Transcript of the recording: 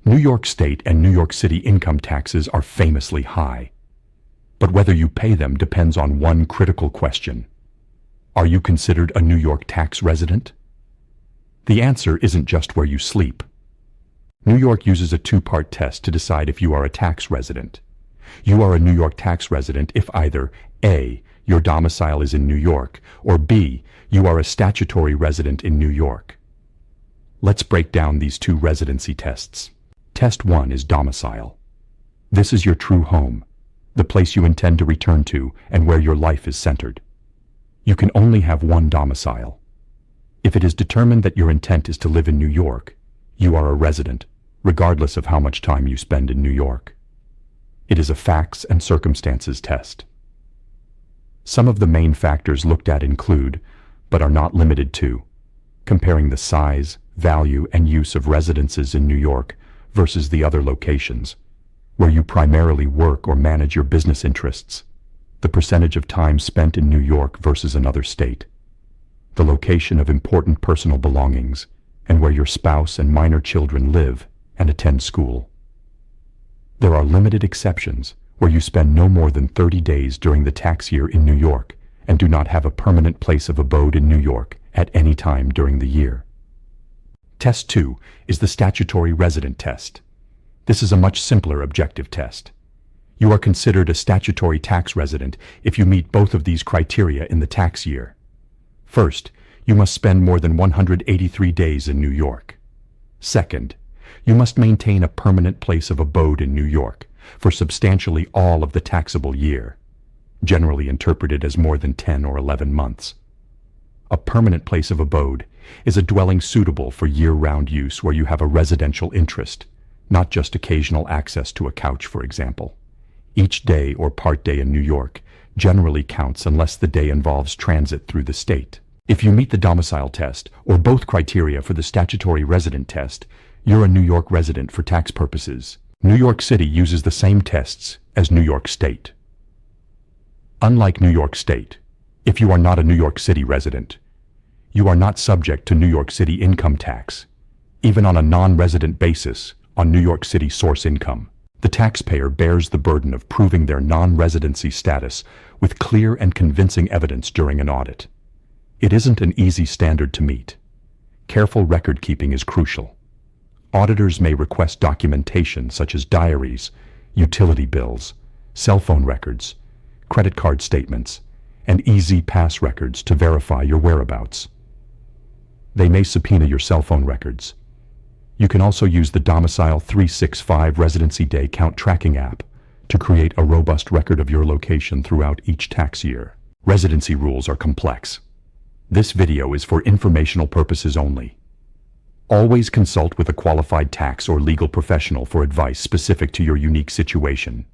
New York State and New York City income taxes are famously high. But whether you pay them depends on one critical question. Are you considered a New York tax resident? The answer isn't just where you sleep. New York uses a two-part test to decide if you are a tax resident. You are a New York tax resident if either A, your domicile is in New York, or B, you are a statutory resident in New York. Let's break down these two residency tests. Test 1 is domicile. This is your true home, the place you intend to return to and where your life is centered. You can only have one domicile. If it is determined that your intent is to live in New York, you are a resident, regardless of how much time you spend in New York. It is a facts and circumstances test. Some of the main factors looked at include, but are not limited to, comparing the size, value, and use of residences in New York versus the other locations, where you primarily work or manage your business interests, the percentage of time spent in New York versus another state, the location of important personal belongings, and where your spouse and minor children live and attend school. There are limited exceptions where you spend no more than 30 days during the tax year in New York and do not have a permanent place of abode in New York at any time during the year. Test 2 is the Statutory Resident Test. This is a much simpler objective test. You are considered a statutory tax resident if you meet both of these criteria in the tax year. First, you must spend more than 183 days in New York. Second, you must maintain a permanent place of abode in New York for substantially all of the taxable year, generally interpreted as more than 10 or 11 months. A permanent place of abode is a dwelling suitable for year-round use where you have a residential interest, not just occasional access to a couch, for example. Each day or part day in New York generally counts unless the day involves transit through the state. If you meet the domicile test or both criteria for the statutory resident test, you're a New York resident for tax purposes. New York City uses the same tests as New York State. Unlike New York State, if you are not a New York City resident, you are not subject to New York City income tax, even on a non-resident basis on New York City source income. The taxpayer bears the burden of proving their non-residency status with clear and convincing evidence during an audit. It isn't an easy standard to meet. Careful record keeping is crucial. Auditors may request documentation such as diaries, utility bills, cell phone records, credit card statements, and easy pass records to verify your whereabouts. They may subpoena your cell phone records. You can also use the Domicile 365 Residency Day Count Tracking app to create a robust record of your location throughout each tax year. Residency rules are complex. This video is for informational purposes only. Always consult with a qualified tax or legal professional for advice specific to your unique situation.